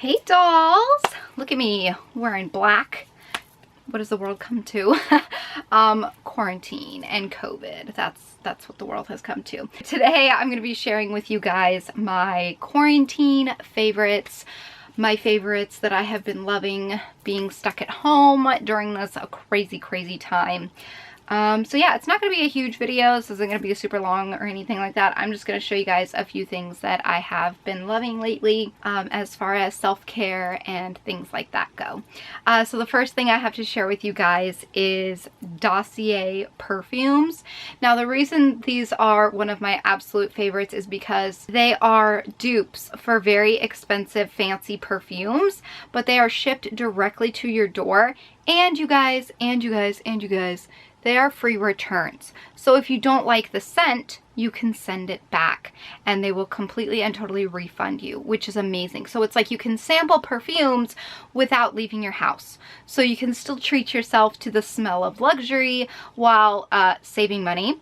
Hey dolls! Look at me wearing black. What does the world come to? Quarantine and COVID. That's what the world has come to. Today I'm going to be sharing with you guys my quarantine favorites. My favorites that I have been loving being stuck at home during this crazy time. So yeah, it's not going to be a huge video. This isn't going to be super long or anything like that. I'm just going to show you guys a few things that I have been loving lately as far as self-care and things like that go. So the first thing I have to share with you guys is Dossier perfumes. Now the reason these are one of my absolute favorites is because they are dupes for very expensive fancy perfumes, but they are shipped directly to your door. And you guys, they are free returns. So if you don't like the scent, you can send it back and they will completely and totally refund you, which is amazing. So it's like you can sample perfumes without leaving your house. So you can still treat yourself to the smell of luxury while saving money.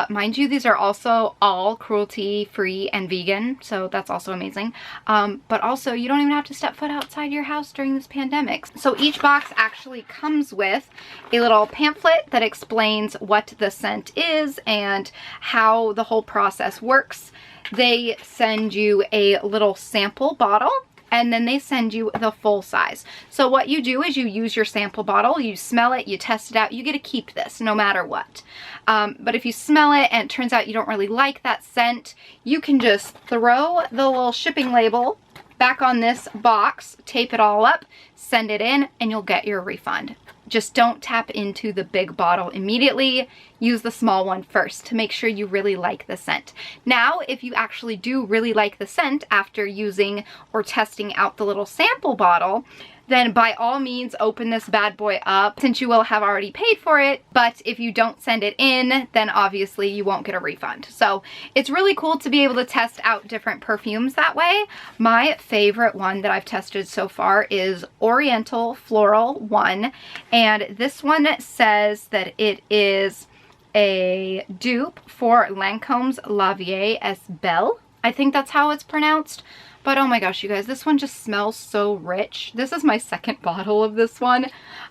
Mind you, these are also all cruelty-free and vegan, so that's also amazing. But also, you don't even have to step foot outside your house during this pandemic. So each box actually comes with a little pamphlet that explains what the scent is and how the whole process works. They send you a little sample bottle, and then they send you the full size. So what you do is you use your sample bottle, you smell it, you test it out, you get to keep this no matter what. But if you smell it and it turns out you don't really like that scent, you can just throw the little shipping label back on this box, tape it all up, send it in, and you'll get your refund. Just don't tap into the big bottle immediately. Use the small one first to make sure you really like the scent. Now, if you actually do really like the scent after using or testing out the little sample bottle, then by all means open this bad boy up since you will have already paid for it. But if you don't send it in, then obviously you won't get a refund. So it's really cool to be able to test out different perfumes that way. My favorite one that I've tested so far is Oriental Floral 1. And this one says that it is a dupe for Lancome's La Vie Es Belle. I think that's how it's pronounced. But oh my gosh, you guys, this one just smells so rich. This is my second bottle of this one.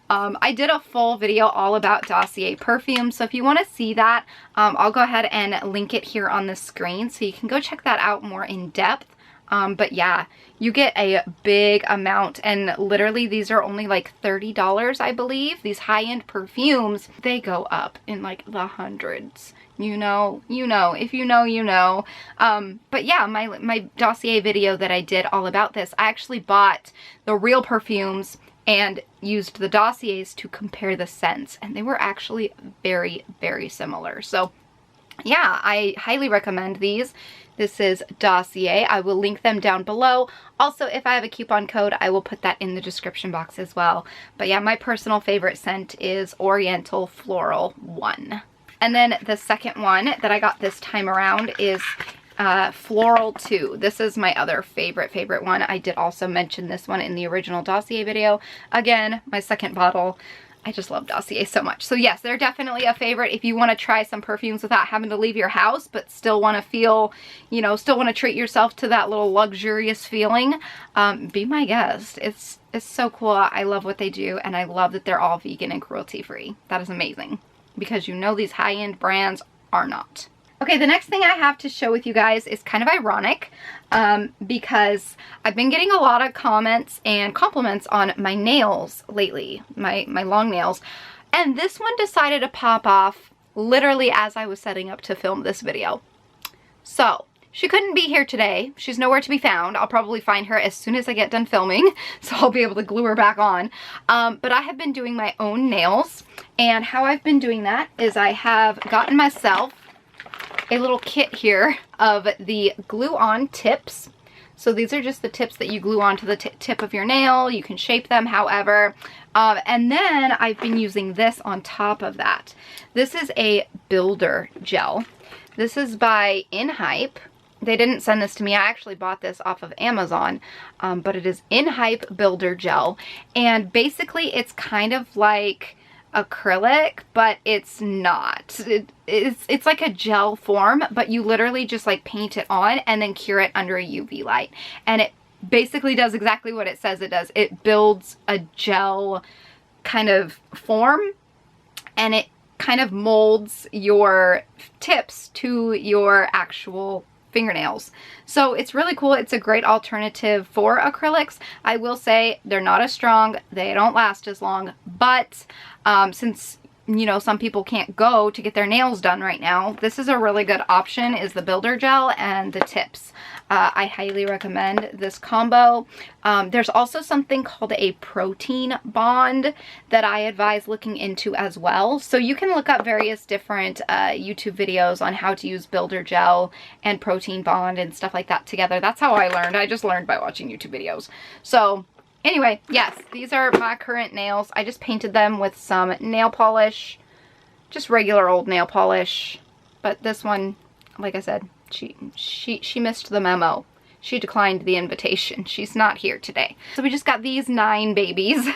I did a full video all about Dossier perfumes, so if you want to see that, I'll go ahead and link it here on the screen so you can go check that out more in depth. But yeah, you get a big amount, and literally these are only like $30, I believe. These high-end perfumes, they go up in like the hundreds. You know, if you know, you know. But yeah, my Dossier video that I did all about this, I actually bought the real perfumes and used the Dossiers to compare the scents, and they were actually very similar. So yeah, I highly recommend these. This is Dossier. I will link them down below. Also, if I have a coupon code, I will put that in the description box as well. But yeah, my personal favorite scent is Oriental Floral 1. And then the second one that I got this time around is Floral 2. This is my other favorite one. I did also mention this one in the original Dossier video. Again, my second bottle. I just love Dossier so much. So yes, they're definitely a favorite if you want to try some perfumes without having to leave your house, but still want to feel, you know, still want to treat yourself to that little luxurious feeling. Be my guest. It's so cool. I love what they do, and I love that they're all vegan and cruelty-free. That is amazing, because you know these high-end brands are not. Okay, the next thing I have to show with you guys is kind of ironic because I've been getting a lot of comments and compliments on my nails lately, my long nails. And this one decided to pop off literally as I was setting up to film this video. So she couldn't be here today. She's nowhere to be found. I'll probably find her as soon as I get done filming, so I'll be able to glue her back on. But I have been doing my own nails, and how I've been doing that is I have gotten myself a little kit here of the glue-on tips. So these are just the tips that you glue onto the tip of your nail. You can shape them however. And then I've been using this on top of that. This is a builder gel. This is by InHype. They didn't send this to me. I actually bought this off of Amazon, but it is InHype builder gel. And basically it's kind of like acrylic, but it's not. It's like a gel form, but you literally just like paint it on and then cure it under a UV light, and it basically does exactly what it says it does. It builds a gel kind of form, and it kind of molds your tips to your actual fingernails. So it's really cool. It's a great alternative for acrylics. I will say they're not as strong, they don't last as long, but since you know, some people can't go to get their nails done right now, this is a really good option, is the builder gel and the tips. I highly recommend this combo. There's also something called a protein bond that I advise looking into as well. So you can look up various different YouTube videos on how to use builder gel and protein bond and stuff like that together. That's how I learned. I just learned by watching YouTube videos. So anyway, yes, these are my current nails. I just painted them with some nail polish, just regular old nail polish. But this one, like I said, she missed the memo. She declined the invitation. She's not here today. So we just got these 9 babies,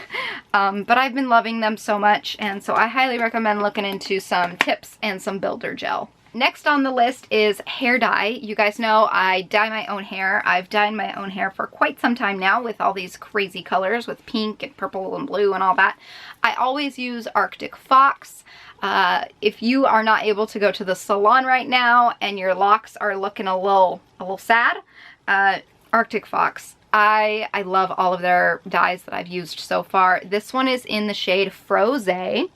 but I've been loving them so much, and so I highly recommend looking into some tips and some builder gel. Next on the list is hair dye. You guys know I dye my own hair. I've dyed my own hair for quite some time now with all these crazy colors with pink and purple and blue and all that. I always use Arctic Fox. If you are not able to go to the salon right now and your locks are looking a little sad, Arctic Fox. I love all of their dyes that I've used so far. This one is in the shade Froze,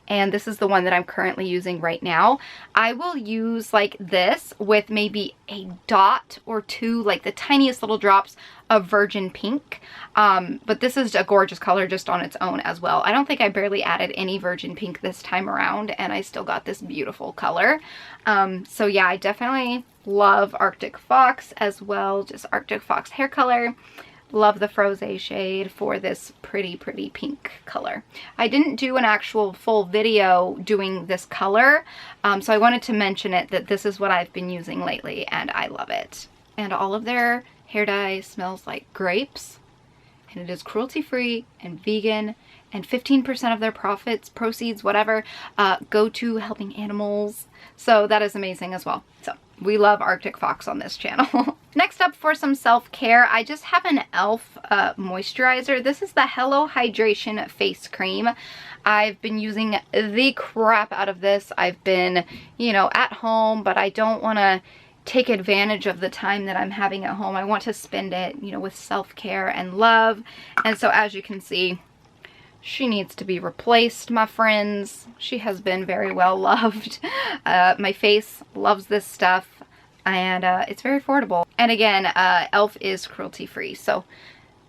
and this is the one that I'm currently using right now. I will use like this with maybe a dot or 2, like the tiniest little drops of virgin pink. But this is a gorgeous color just on its own as well. I don't think I barely added any virgin pink this time around, and I still got this beautiful color. So yeah, I definitely love Arctic Fox as well, just Arctic Fox hair color. Love the Froze shade for this pretty pink color. I didn't do an actual full video doing this color, so I wanted to mention it, that this is what I've been using lately and I love it. And all of their hair dye smells like grapes, and it is cruelty-free and vegan, and 15% of their proceeds, whatever, go to helping animals. So that is amazing as well. So we love Arctic Fox on this channel. Next up, for some self-care, I just have an e.l.f. moisturizer. This is the Hello Hydration Face Cream. I've been using the crap out of this. I've been, you know, at home, but I don't want to take advantage of the time that I'm having at home. I want to spend it, you know, with self-care and love. And so as you can see, she needs to be replaced, my friends. She has been very well loved. My face loves this stuff, and it's very affordable. And again, e.l.f. is cruelty-free, so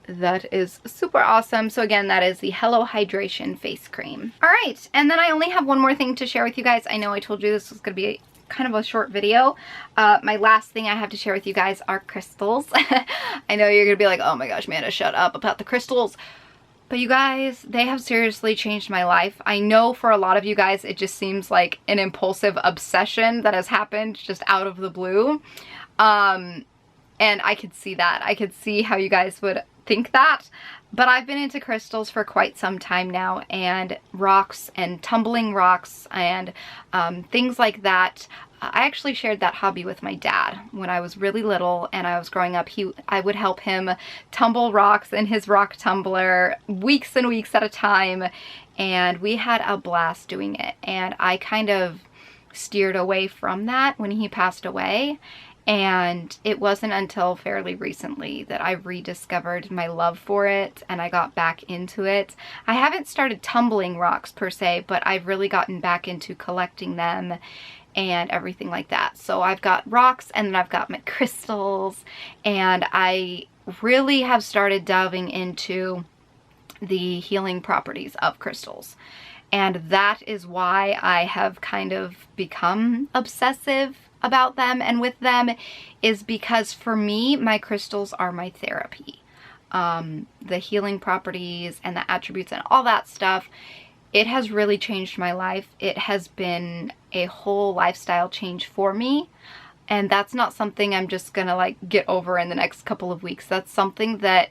that is super awesome. So again, that is the Hello Hydration Face Cream. All right, and then I only have one more thing to share with you guys. I know I told you this was gonna be kind of a short video. My last thing I have to share with you guys are crystals. I know you're gonna be like, oh my gosh, Manda, shut up about the crystals. But you guys, they have seriously changed my life. I know for a lot of you guys, it just seems like an impulsive obsession that has happened just out of the blue. And I could see that. I could see how you guys would think that. But I've been into crystals for quite some time now, and rocks and tumbling rocks and things like that. I actually shared that hobby with my dad when I was really little and I was growing up. I would help him tumble rocks in his rock tumbler weeks and weeks at a time, and we had a blast doing it. And I kind of steered away from that when he passed away, and it wasn't until fairly recently that I rediscovered my love for it and I got back into it. I haven't started tumbling rocks per se, but I've really gotten back into collecting them and everything like that. So I've got rocks, and then I've got my crystals, and I really have started diving into the healing properties of crystals. And that is why I have kind of become obsessive about them and with them, is because for me, my crystals are my therapy. The healing properties and the attributes and all that stuff, it has really changed my life. It has been a whole lifestyle change for me. And that's not something I'm just gonna like get over in the next couple of weeks. That's something that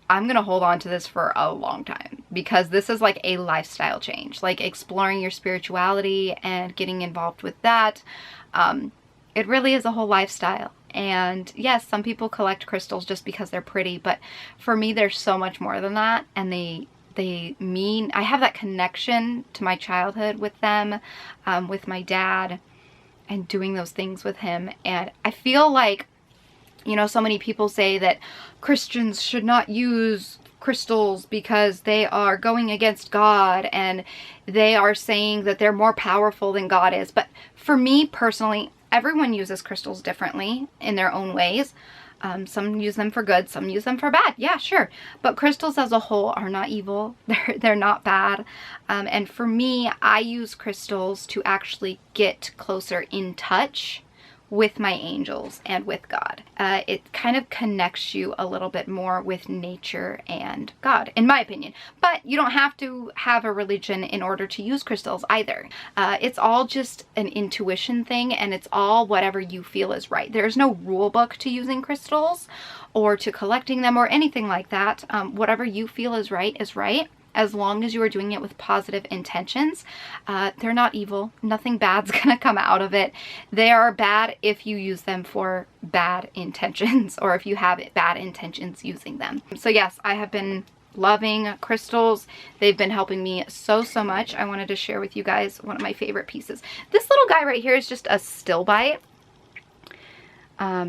I'm gonna hold on to this for a long time, because this is like a lifestyle change, like exploring your spirituality and getting involved with that. It really is a whole lifestyle. And yes, some people collect crystals just because they're pretty, but for me, there's so much more than that. And they mean, I have that connection to my childhood with them, with my dad, and doing those things with him. And I feel like, you know, so many people say that Christians should not use crystals because they are going against God and they are saying that they're more powerful than God is. But for me personally, everyone uses crystals differently in their own ways. Some use them for good, some use them for bad. Yeah, sure. But crystals as a whole are not evil. They're not bad. And for me, I use crystals to actually get closer in touch with my angels and with God. It kind of connects you a little bit more with nature and God, in my opinion. But you don't have to have a religion in order to use crystals either. It's all just an intuition thing, and it's all whatever you feel is right. There's no rule book to using crystals or to collecting them or anything like that. Whatever you feel is right, as long as you are doing it with positive intentions. They're not evil. Nothing bad's gonna come out of it. They are bad if you use them for bad intentions or if you have bad intentions using them. So yes, I have been loving crystals. They've been helping me so much. I wanted to share with you guys one of my favorite pieces. This little guy right here is just a still bite.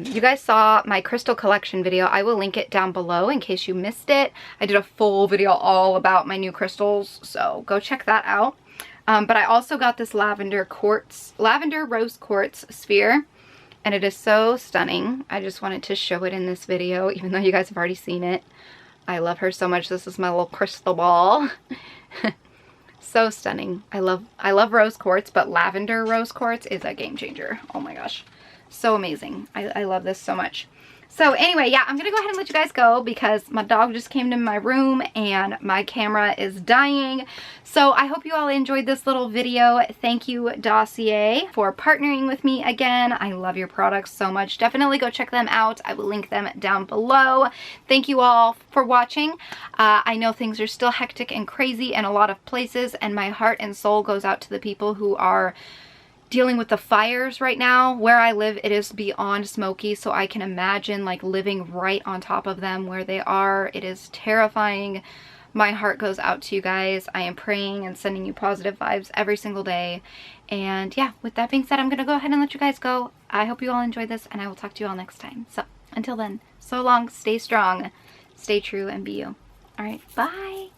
You guys saw my crystal collection video. I will link it down below in case you missed it. I did a full video all about my new crystals, so go check that out. But I also got this lavender rose quartz sphere, and it is so stunning. I just wanted to show it in this video, even though you guys have already seen it. I love her so much. This is my little crystal ball. So stunning. I love rose quartz, but lavender rose quartz is a game changer. Oh my gosh. So amazing. I love this so much. So anyway, yeah, I'm gonna go ahead and let you guys go because my dog just came to my room and my camera is dying. So I hope you all enjoyed this little video. Thank you, Dossier, for partnering with me again. I love your products so much. Definitely go check them out. I will link them down below. Thank you all for watching. I know things are still hectic and crazy in a lot of places, and my heart and soul goes out to the people who are dealing with the fires right now. Where I live, it is beyond smoky, so I can imagine like living right on top of them where they are. It is terrifying. My heart goes out to you guys. I am praying and sending you positive vibes every single day. And yeah, with that being said, I'm gonna go ahead and let you guys go. I hope you all enjoyed this, and I will talk to you all next time. So until then, so long, stay strong, stay true, and be you. All right, bye.